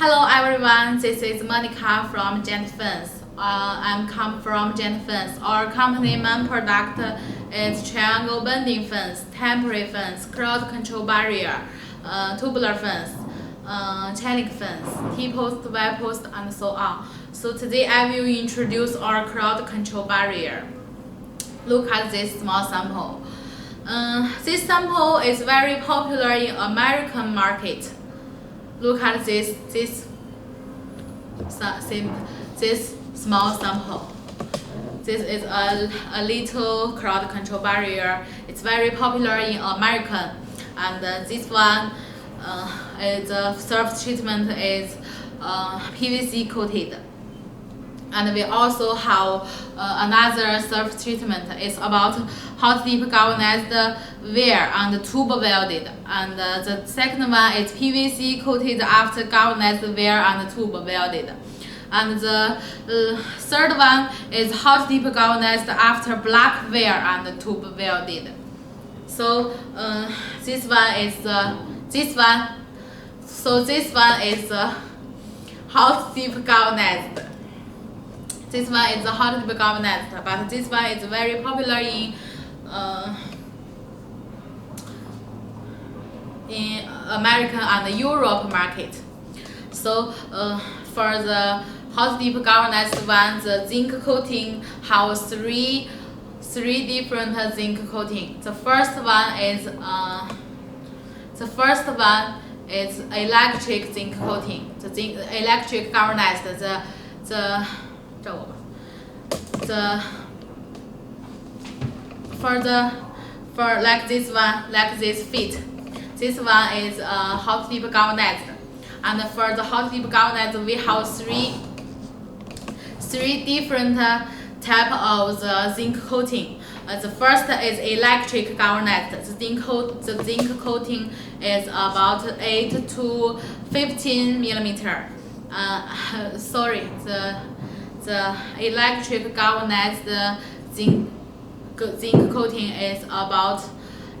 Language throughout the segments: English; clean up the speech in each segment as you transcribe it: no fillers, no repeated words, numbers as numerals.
Hello everyone, this is Monica from Gent Fence. I'm come from Gent Fence. Our company main product is triangle bending fence, temporary fence, crowd control barrier, tubular fence, chain link fence, T-post, Y-post, and so on. So today I will introduce our crowd control barrier. Look at this small sample. This sample is very popular in American market. Look at this small sample. This is a little crowd control barrier. It's very popular in American, and this one the surface treatment is PVC coated. And we also have another surface treatment. It's about hot dip galvanized wire and tube welded. And the second one is PVC coated after galvanized wire and tube welded. And the third one is hot dip galvanized after black wire and tube welded. So this one is hot dip galvanized. This one is the hot dip galvanized, but this one is very popular in American and Europe market. So for the hot dip galvanized one, the zinc coating has three different zinc coating. The first one is electric zinc coating. The electric galvanized for like this one, like this fit. This one is hot dip galvanized, and for the hot dip galvanized we have three different type of the zinc coating. The first is electric galvanized. The zinc coating is about 8 to 15 millimeter. The electric galvanized zinc coating is about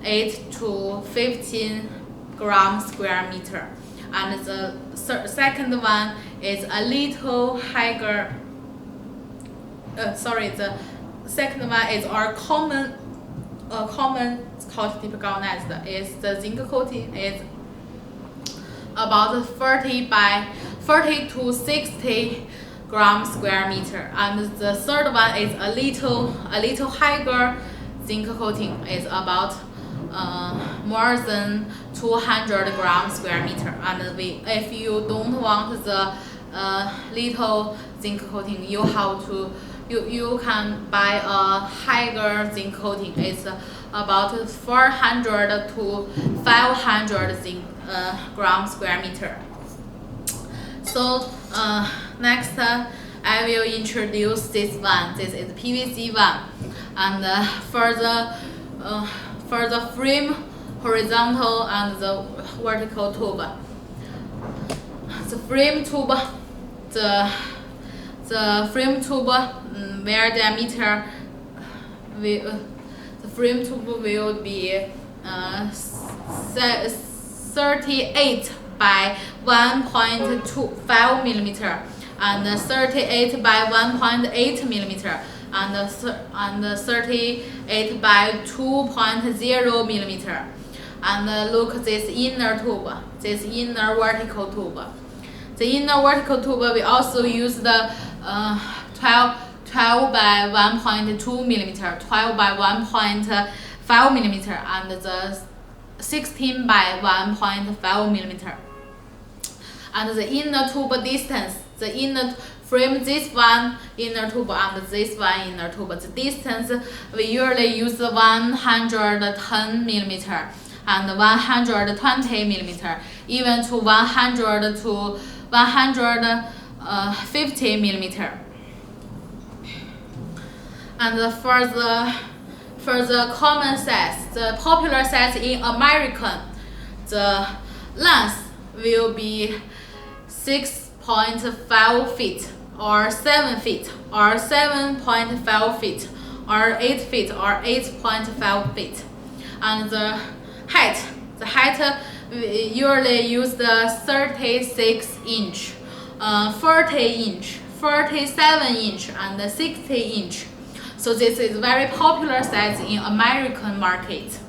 8 to 15 grams square meter, and the second one is a little higher. The second one is our common hot dip galvanized. Is the zinc coating is about 40 to 60 grams square meter, and the third one is a little higher zinc coating is about more than 200 grams square meter. And if you don't want the little zinc coating, you can buy a higher zinc coating. It's about 400 to 500 grams square meter. So next I will introduce this one. This is PVC one, and for the frame, horizontal and the vertical tube. The frame tube, the frame tube wire diameter, the frame tube will be 38 by 1.25 millimeter, and 38 by 1.8 millimeter, and 38 by 2.0 millimeter. And look at this inner tube, this inner vertical tube. The inner vertical tube we also use the 12 by 1.2 millimeter, 12 by 1.5 millimeter, and the 16 by 1.5 millimeter. And the inner tube distance, the inner frame, this one inner tube and this one inner tube, the distance we usually use 110 millimeter and 120 millimeter, even to 100 to 150 millimeter. And for the common size, the popular size in American, the length will be 6.5 feet or 7 feet or 7.5 feet or 8 feet or 8.5 feet. And the height we usually use the 36 inch, 40 inch, 47 inch, and 60 inch. So this is very popular size in American market.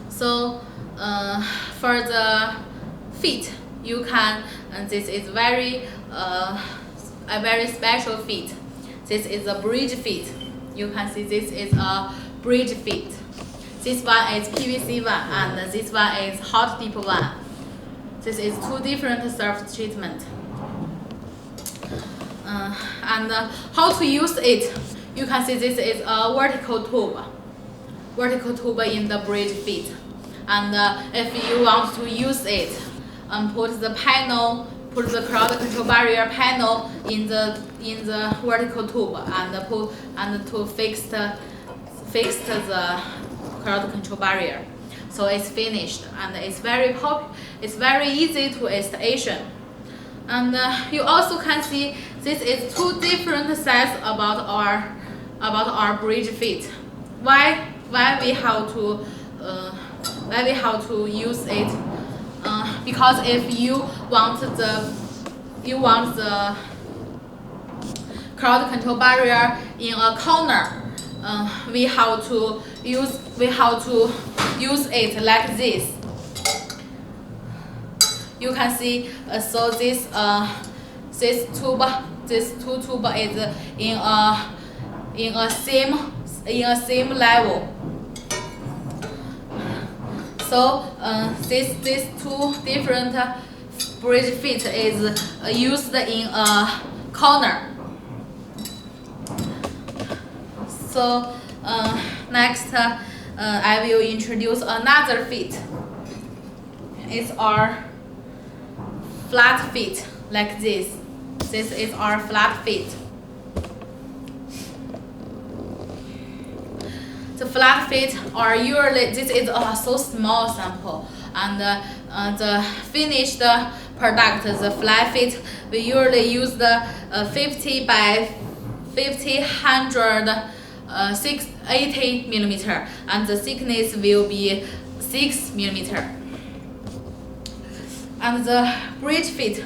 So for the feet, you can, this is a very special feet. This is a bridge feet. You can see this is a bridge feet. This one is PVC one, and this one is hot dip one. This is two different surface treatment. And how to use it? You can see this is a vertical tube in the bridge feet. And if you want to use it, put the crowd control barrier panel in the vertical tube and to fix the crowd control barrier. So it's finished, and it's very easy to installation. And you also can see this is two different sides about our bridge feet. Why we have to use it? Because if you want the crowd control barrier in a corner, we have to use it like this. You can see so this two tube is in a same level. So this two different bridge feet is used in a corner. So next I will introduce another feet. It's our flat feet like this. This is our flat feet. The flat feet are usually, this is a so small sample, and the finished product, the flat feet, we usually use the 50 by 50 100 680 millimeter, and the thickness will be 6 millimeter. And the bridge feet,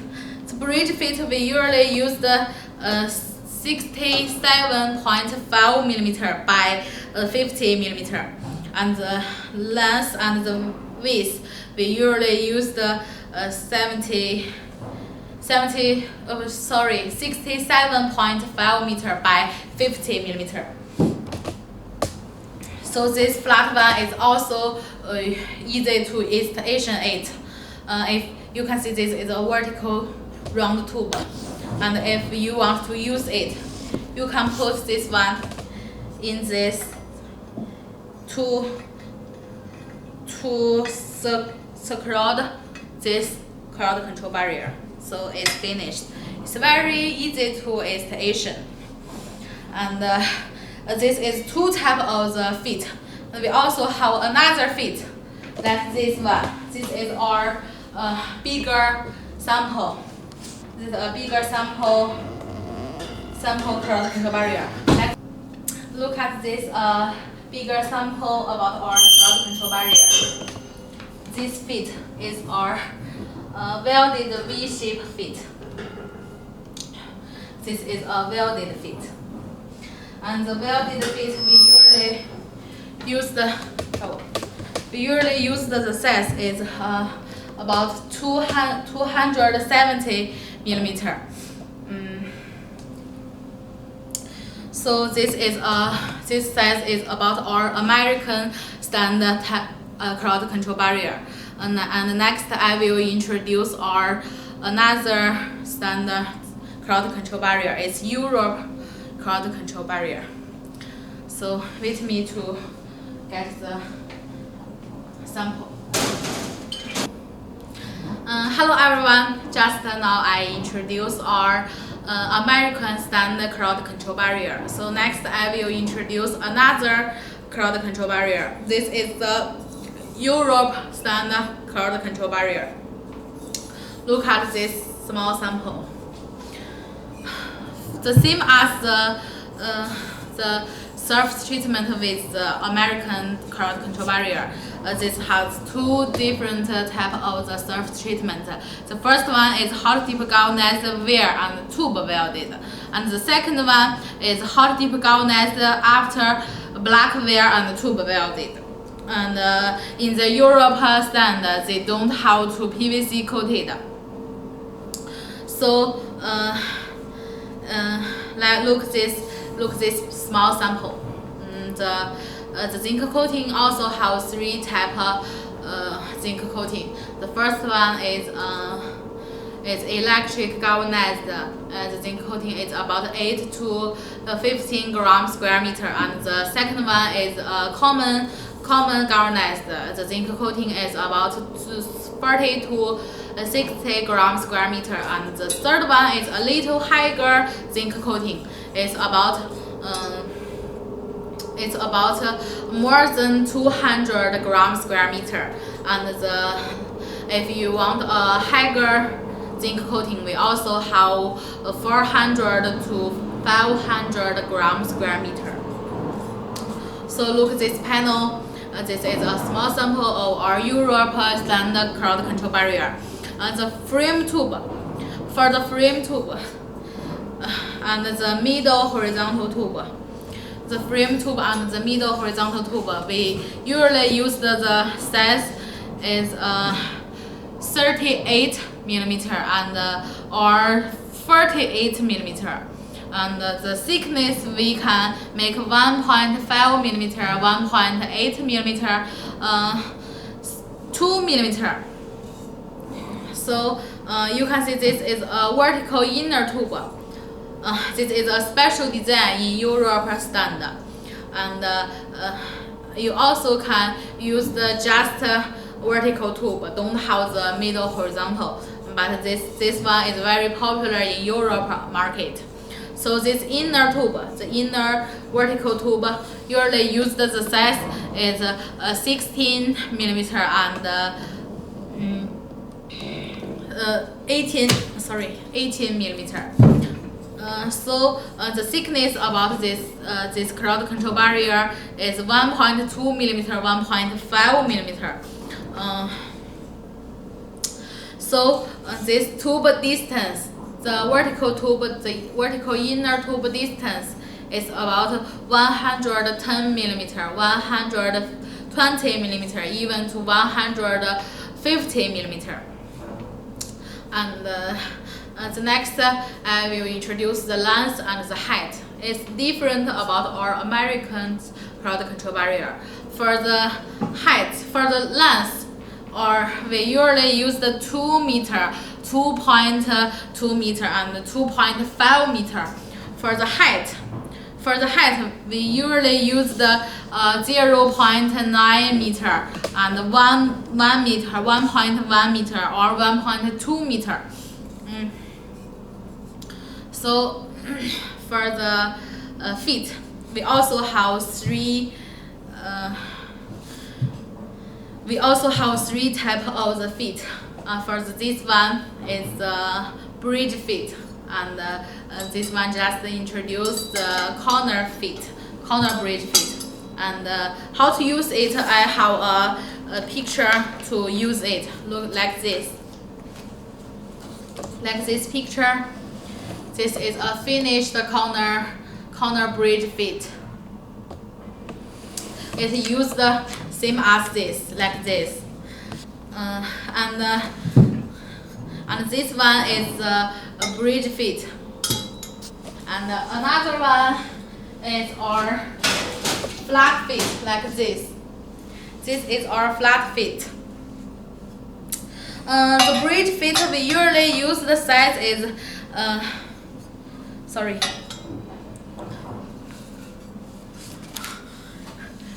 we usually use the 67.5 millimeter by 50 millimeter, and the length and the width we usually use the 67.5 meter by 50 millimeter. So this flat one is also easy to installation it. If you can see, this is a vertical round tube, and if you want to use it, you can put this one in this to secure this crowd control barrier. So it's finished. It's very easy to installation. And this is two type of the feet. And we also have another feet like this one. This is our bigger sample. This is a bigger sample crowd control barrier. Look at this bigger sample about our crowd control barrier. This feet is our welded V-shape feet. This is a welded feet. And the welded feet we usually use the size is about 270 millimeter. So this size is about our American standard crowd control barrier. And next I will introduce our another standard crowd control barrier. It's Europe crowd control barrier. So wait me to get the sample. Hello everyone, just now I introduced our American standard crowd control barrier. So next I will introduce another crowd control barrier. This is the Europe standard crowd control barrier. Look at this small sample. The same as the surface treatment with the American crowd control barrier. This has two different types of the surface treatment. The first one is hot dip galvanized wire and tube welded, and the second one is hot dip galvanized after black wire and tube welded. And in the Europe standard, they don't have to PVC coated. So look this small sample. The zinc coating also has three types of zinc coating. The first one is electric galvanized. The zinc coating is about 8 to 15 grams square meter, and the second one is common galvanized. The zinc coating is about 40 to 60 grams square meter, and the third one is a little higher zinc coating. It's about more than 200 grams square meter, and if you want a higher zinc coating, we also have 400 to 500 grams square meter. So look at this panel. This is a small sample of our Europe standard crowd control barrier. The frame tube, for the frame tube, and the middle horizontal tube. The frame tube and the middle horizontal tube, we usually use the size is 38 millimeter and or 48 millimeter. And the thickness we can make 1.5 millimeter, 1.8 millimeter, 2 millimeter. So you can see this is a vertical inner tube. This is a special design in Europe standard, and you also can use the just vertical tube, don't have the middle horizontal, but this one is very popular in Europe market. So this inner tube, the inner vertical tube, usually used the size is 16 millimeter and 18 millimeter. So the thickness about this crowd control barrier is 1.2 millimeter, 1.5 millimeter. So this tube distance, the vertical inner tube distance is about 110 millimeter, 120 millimeter, even to 150 millimeter. And the next, I will introduce the length and the height. It's different about our American crowd control barrier. For the height, for the length, we usually use the 2 meter, 2.2 meter, and 2.5 meter. For the height, we usually use the 0.9 meter and 1 meter, 1.1 meter, or 1.2 meter. So for the feet, we also have three types of the feet. This one is the bridge feet, and this one just introduced the corner bridge feet. And how to use it, I have a picture to use it. Look like this. Like this picture. This is a finished corner bridge feet. It used the same as this, like this. And this one is a bridge feet. And another one is our flat feet, like this. This is our flat feet. The bridge feet we usually use the size is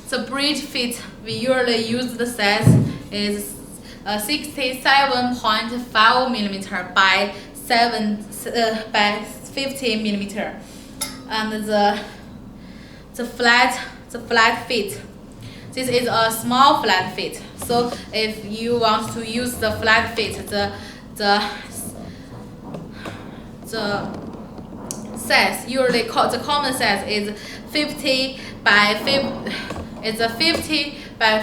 The bridge feet we usually use the size is 67.5 millimeter by 50 millimeter, and the flat feet. This is a small flat feet. So if you want to use the size usually the common size is 50 by 50. It's a 50 by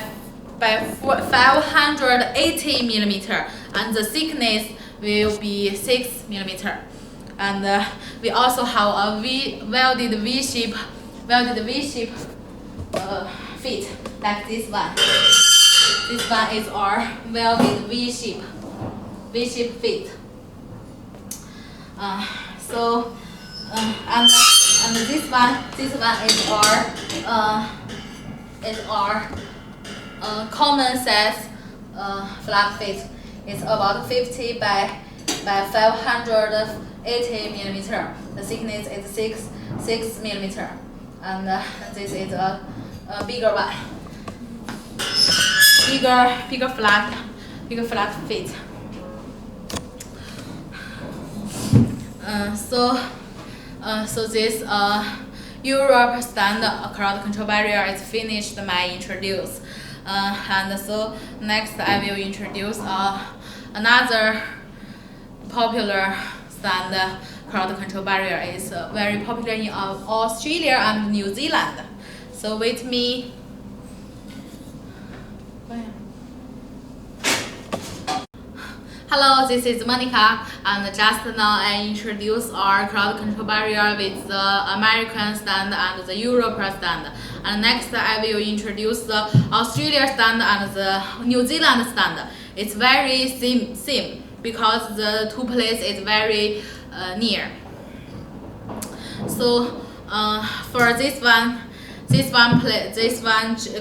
580 millimeter, and the thickness will be 6 millimeter. And we also have a welded V-shape feet like this one. This one is our welded V-shape feet. And this one is our common size flag feet. It's about 50 by 580 millimeter. The thickness is 6 millimeter, and this is a bigger one, bigger flat feet. So this Europe standard crowd control barrier is finished. My introduce, and so next I will introduce another popular standard crowd control barrier. Is very popular in Australia and New Zealand. So with me. Hello, this is Monica, and just now I introduced our crowd control barrier with the American stand and the European stand. And next I will introduce the Australia stand and the New Zealand stand. It's very same because the two places is very near. So for this one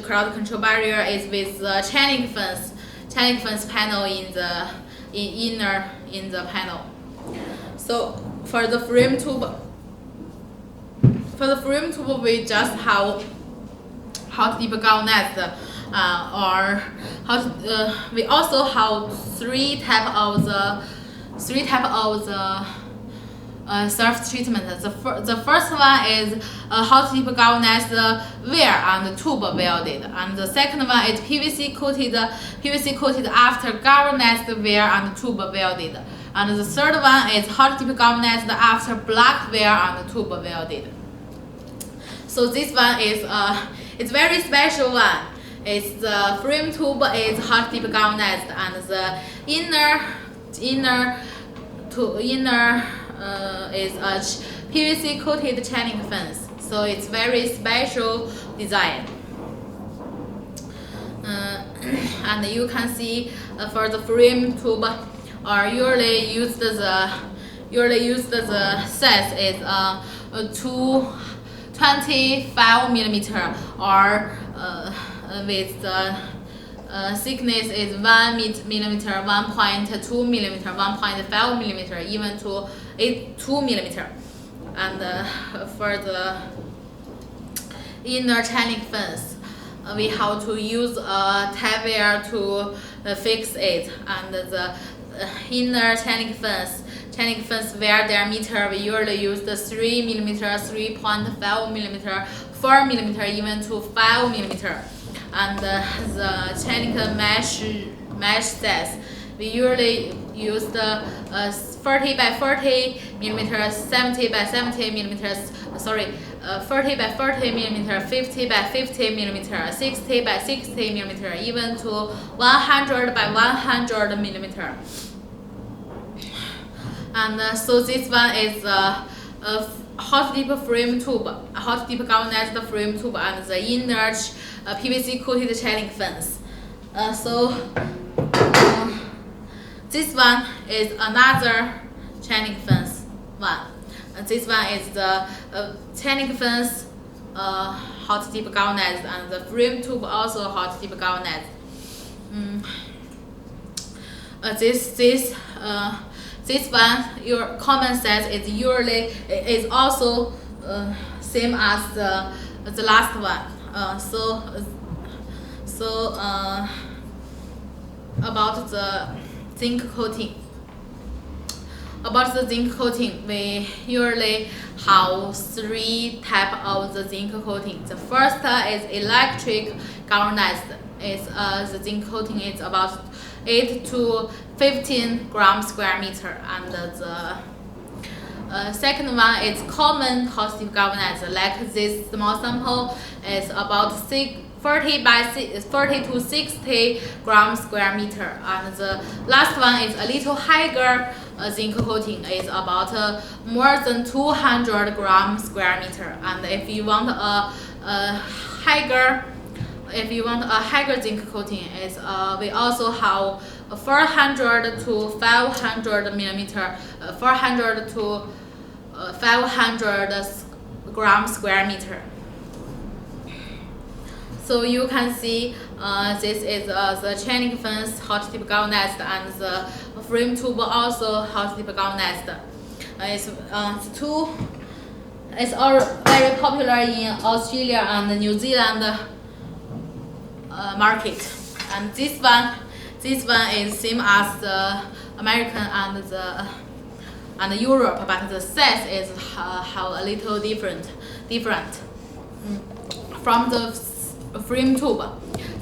crowd control barrier is with the chain fence panel in the panel. So for the frame tube we just have hot dip galvanized, we also have three type of the surface treatment. The first one is hot dip galvanized wear and tube welded, and the second one is PVC coated after galvanized wear and tube welded, and the third one is hot dip galvanized after black wear and tube welded. So this one is it's very special one. It's the frame tube is hot dip galvanized, and the inner is a PVC coated chain fence. So it's very special design. And you can see for the frame tube, usually used the size is 25 millimeter, or with the thickness is 1 millimeter, 1.2 millimeter, 1.5 millimeter, even to 2 millimeter. And for the inner chain fence, we have to use a tie wire to fix it. And the inner chain fence wire diameter, we usually use the 3 millimeter, 3.5 millimeter, 4 millimeter, even to 5 millimeter. And the chain mesh size, we usually use the 40 by 40 millimeters, 70 by 70 millimeters, 40 by 40 millimeter, 50 by 50 millimeter, 60 by 60 millimeter, even to 100 by 100 millimeter. And so this one is a hot dip frame tube, a hot dip galvanized frame tube, and the inner PVC coated chain fence. This one is another chain fence one. This one is the chain fence hot dip galvanized, and the frame tube also hot dip galvanized. This one, your common size is also same as the last one. About the zinc coating. About the zinc coating, we usually have three types of the zinc coating. The first is electric galvanized. The zinc coating is about 8 to 15 grams square meter, and Second one is common hot tip galvanized. Like this small sample is about 40 to 60 grams square meter, and the last one is a little higher zinc coating, is about more than 200 grams square meter. And if you want a higher zinc coating, is we also have 400 to 500 millimeter, 400 to 500 grams square meter. So you can see this is the chain link fence hot tip galvanized, and the frame tube also hot tip galvanized. It's all very popular in Australia and New Zealand market. And this one is same as the American and Europe, but the size is have a little different from the frame tube.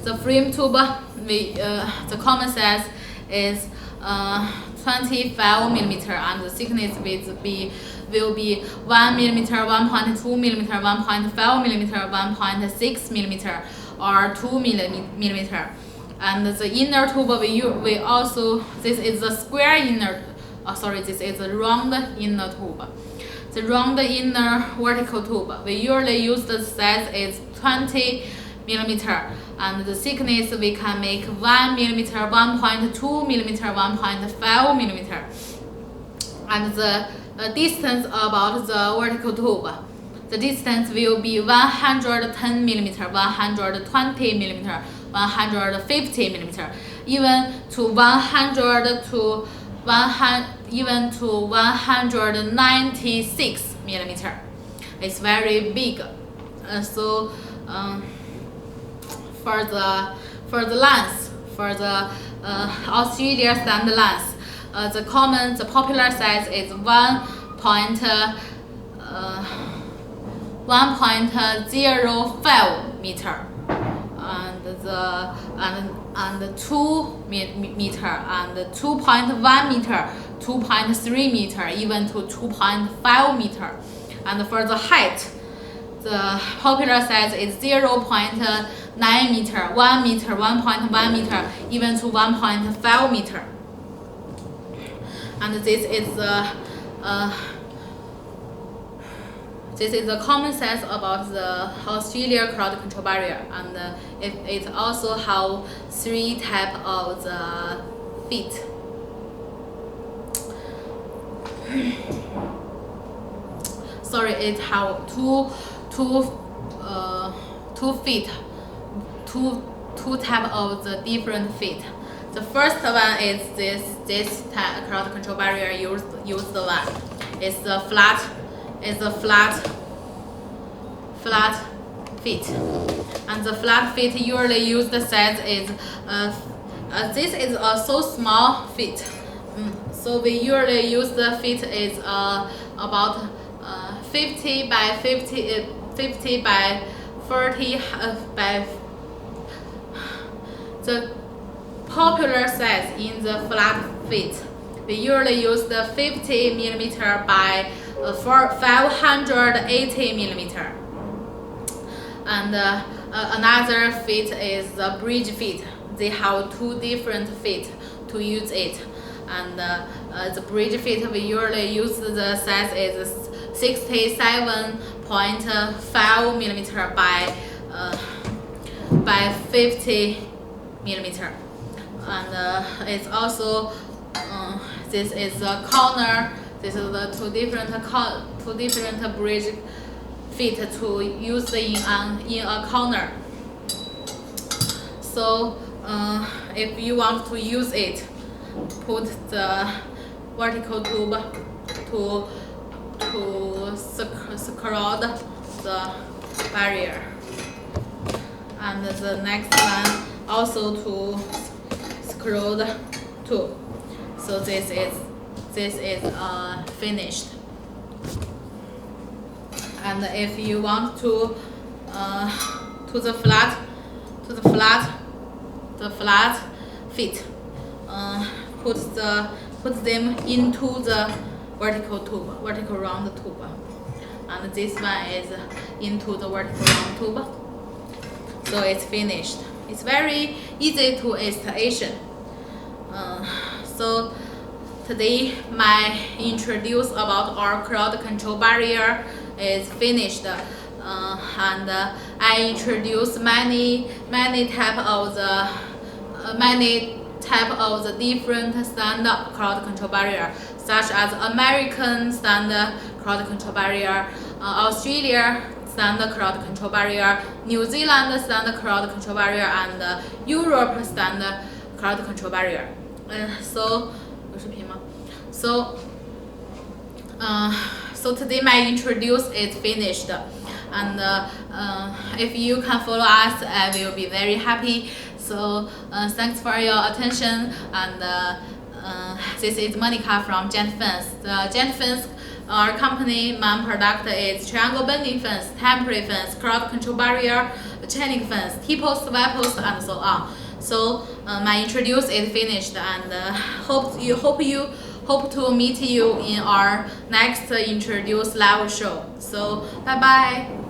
The frame tube, the common size is 25 millimeter, and the thickness will be 1 millimeter, 1.2 millimeter, 1.5 millimeter, 1.6 millimeter, or 2 millimeter. And the inner tube we also, this is the square inner. This is a round inner tube. The round inner vertical tube, we usually use the size is 20 millimeter, and the thickness we can make 1 millimeter, 1.2 millimeter, 1.5 millimeter. And the distance about the vertical tube, the distance will be 110 millimeter, 120 millimeter, 150 millimeter, even to 196 millimeter. It's very big. For the length, for the Australia standard length, the popular size is 1.05 meter, and 2 meter, and 2.1 meter, 2.3 meter, even to 2.5 meter. And for the height, the popular size is 0.9 meter, 1 meter, 1.1 meter, even to 1.5 meter. And this is the common size about the Australia crowd control barrier, and it also have 3 types of the feet. Sorry, it have two feet, two type of the different feet. The first one is this type crowd control barrier used one. It's the flat feet, and the flat feet usually used size is this is a so small feet. So we usually use the feet is about 50 by 40 by the popular size in the flat feet. We usually use the 50 millimeter by 580 millimeter. And another feet is the bridge feet. They have 2 different feet to use it. And the bridge feet we usually use the size is 67.5 millimeter by 50 millimeter. And it's also this is a corner. This is the two different bridge feet to use in a corner. So if you want to use it, put the vertical tube to secure the barrier, and the next one also to secure the tube. So this is finished. And if you want to the flat feet, put them into the vertical round tube, and this one is into the vertical round tube. So it's finished. It's very easy to installation. So today my introduce about our crowd control barrier is finished, and I introduce many type of the different standard crowd control barrier, such as American standard crowd control barrier, Australia standard crowd control barrier, New Zealand standard crowd control barrier, and Europe standard crowd control barrier. So today my introduce is finished, and if you can follow us, I will be very happy. So thanks for your attention, and this is Monica from Gent Fence. The Gent Fence, our company main product is triangle bending fence, temporary fence, crowd control barrier, chaining fence, T-post, Y-post, and so on. So my introduce is finished, and hope to meet you in our next introduce live show. So bye bye.